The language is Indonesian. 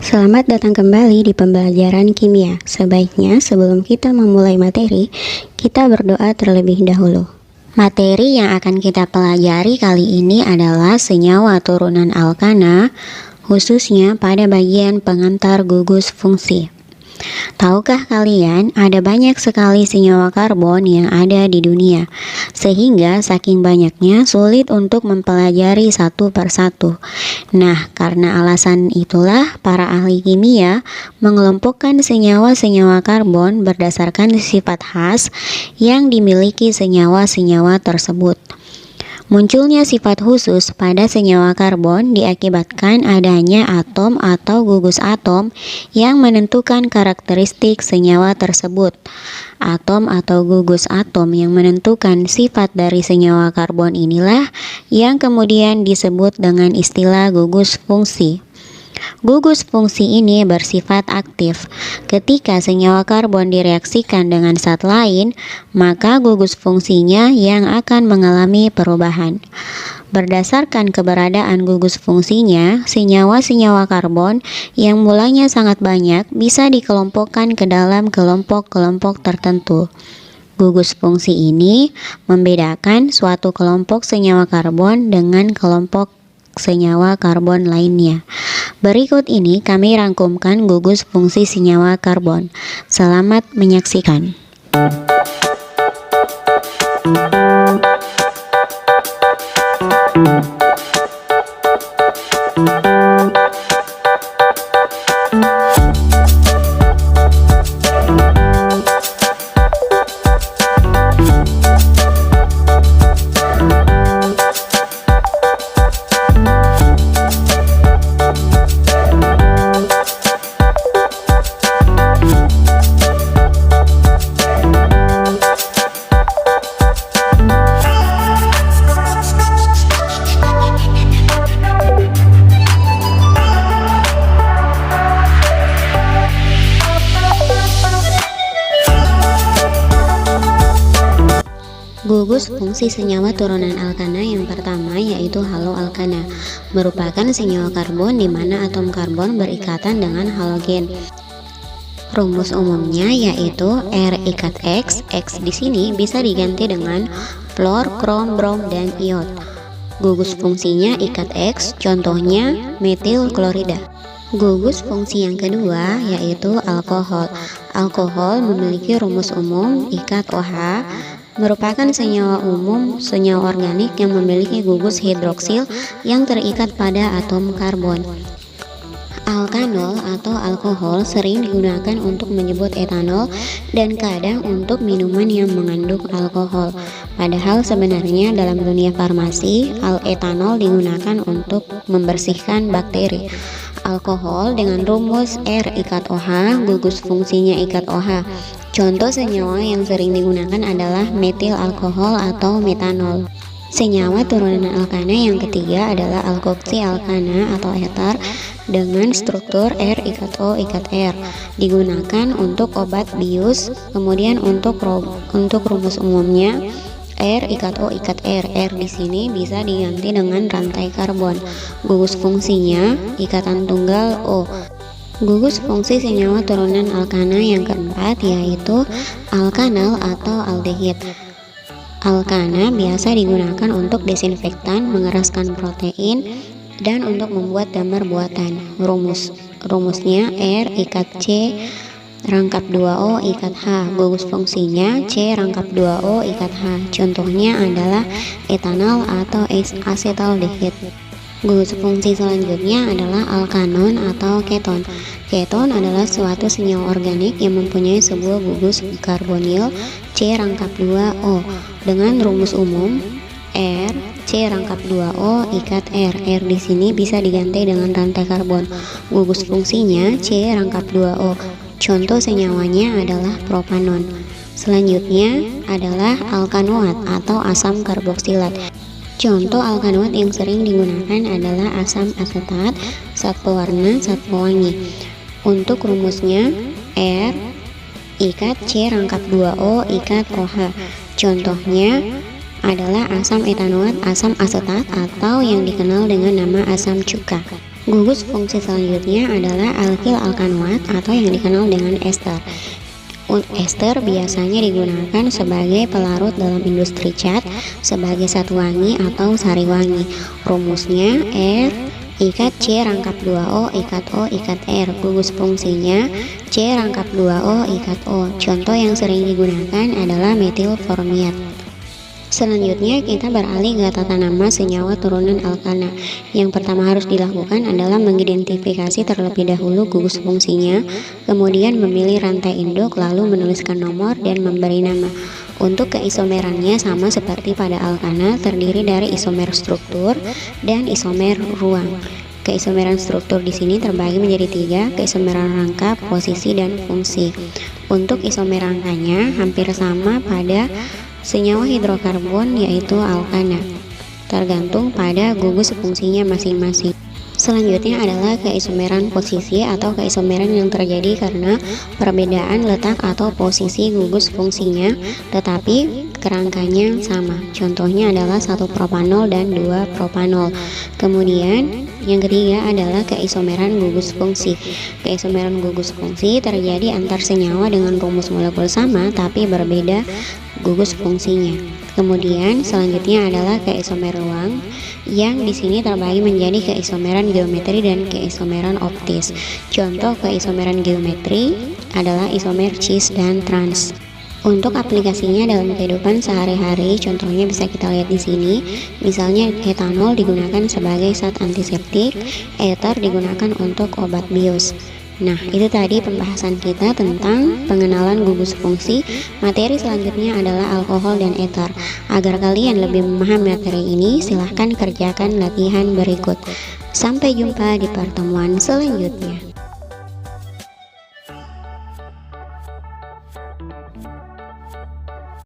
Selamat datang kembali di pembelajaran kimia. Sebaiknya sebelum kita memulai materi, kita berdoa terlebih dahulu. Materi yang akan kita pelajari kali ini adalah senyawa turunan alkana, khususnya pada bagian pengantar gugus fungsi. Tahukah kalian, ada banyak sekali senyawa karbon yang ada di dunia, sehingga saking banyaknya sulit untuk mempelajari satu persatu. Nah, karena alasan itulah para ahli kimia mengelompokkan senyawa-senyawa karbon berdasarkan sifat khas yang dimiliki senyawa-senyawa tersebut. Munculnya sifat khusus pada senyawa karbon diakibatkan adanya atom atau gugus atom yang menentukan karakteristik senyawa tersebut. Atom atau gugus atom yang menentukan sifat dari senyawa karbon inilah yang kemudian disebut dengan istilah gugus fungsi. Gugus fungsi ini bersifat aktif. Ketika senyawa karbon direaksikan dengan zat lain, maka gugus fungsinya yang akan mengalami perubahan. Berdasarkan keberadaan gugus fungsinya, senyawa-senyawa karbon yang mulanya sangat banyak bisa dikelompokkan ke dalam kelompok-kelompok tertentu. Gugus fungsi ini membedakan suatu kelompok senyawa karbon dengan kelompok senyawa karbon lainnya. Berikut ini kami rangkumkan gugus fungsi senyawa karbon. Selamat menyaksikan. Gugus fungsi senyawa turunan alkana yang pertama yaitu haloalkana, merupakan senyawa karbon di mana atom karbon berikatan dengan halogen. Rumus umumnya yaitu R ikat X, X di sini bisa diganti dengan fluor, krom, brom, dan iod. Gugus fungsinya ikat X, contohnya metil klorida. Gugus fungsi yang kedua yaitu alkohol. Alkohol memiliki rumus umum ikat OH, merupakan senyawa umum, senyawa organik yang memiliki gugus hidroksil yang terikat pada atom karbon. Alkanol atau alkohol sering digunakan untuk menyebut etanol dan kadang untuk minuman yang mengandung alkohol. Padahal sebenarnya dalam dunia farmasi, etanol digunakan untuk membersihkan bakteri. Alkohol dengan rumus R ikat OH, gugus fungsinya ikat OH. Contoh senyawa yang sering digunakan adalah metil alkohol atau metanol. Senyawa turunan alkana yang ketiga adalah alkoksi alkana atau etar dengan struktur R ikat O ikat R. Digunakan untuk obat bius, kemudian untuk rumus umumnya R ikat O ikat R. R di sini bisa diganti dengan rantai karbon. Gugus fungsinya ikatan tunggal O. Gugus fungsi senyawa turunan alkana yang keempat yaitu alkanal atau aldehid. Alkana biasa digunakan untuk desinfektan, mengeraskan protein, dan untuk membuat damar buatan. Rumusnya R ikat C rangkap 2O ikat H. Gugus fungsinya C rangkap 2O ikat H. Contohnya adalah etanol atau asetaldehid. Gugus fungsi selanjutnya adalah alkanon atau keton. Keton adalah suatu senyawa organik yang mempunyai sebuah gugus karbonil C rangkap 2O dengan rumus umum R C rangkap 2O ikat R. R di sini bisa diganti dengan rantai karbon. Gugus fungsinya C rangkap 2O. Contoh senyawanya adalah propanon. Selanjutnya adalah alkanoat atau asam karboksilat. Contoh alkanoat yang sering digunakan adalah asam asetat, zat pewarna, zat pewangi. Untuk rumusnya R ikat C rangkap 2O ikat OH. Contohnya adalah asam etanoat, asam asetat, atau yang dikenal dengan nama asam cuka. Gugus fungsi selanjutnya adalah alkil alkanoat atau yang dikenal dengan ester. Ester biasanya digunakan sebagai pelarut dalam industri cat, sebagai zat wangi atau sari wangi. Rumusnya R ikat C rangkap 2O ikat O ikat R. Gugus fungsinya C rangkap 2O ikat O. Contoh yang sering digunakan adalah metil formiat. Selanjutnya kita beralih ke tata nama senyawa turunan alkana. Yang pertama harus dilakukan adalah mengidentifikasi terlebih dahulu gugus fungsinya, kemudian memilih rantai induk, lalu menuliskan nomor dan memberi nama. Untuk keisomerannya sama seperti pada alkana, terdiri dari isomer struktur dan isomer ruang. Keisomeran struktur di sini terbagi menjadi 3, keisomeran rangka, posisi, dan fungsi. Untuk isomer rangkanya hampir sama pada senyawa hidrokarbon yaitu alkana, tergantung pada gugus fungsinya masing-masing. Selanjutnya adalah keisomeran posisi atau keisomeran yang terjadi karena perbedaan letak atau posisi gugus fungsinya tetapi kerangkanya sama. Contohnya adalah 1 propanol dan 2 propanol. Kemudian yang ketiga adalah keisomeran gugus fungsi. Keisomeran gugus fungsi terjadi antar senyawa dengan rumus molekul sama tapi berbeda gugus fungsinya. Kemudian selanjutnya adalah keisomer ruang yang di sini terbagi menjadi keisomeran geometri dan keisomeran optis. Contoh keisomeran geometri adalah isomer cis dan trans. Untuk aplikasinya dalam kehidupan sehari-hari, contohnya bisa kita lihat di sini. Misalnya etanol digunakan sebagai zat antiseptik, ether digunakan untuk obat bius. Nah, itu tadi pembahasan kita tentang pengenalan gugus fungsi. Materi selanjutnya adalah alkohol dan ether. Agar kalian lebih memahami materi ini, silahkan kerjakan latihan berikut. Sampai jumpa di pertemuan selanjutnya.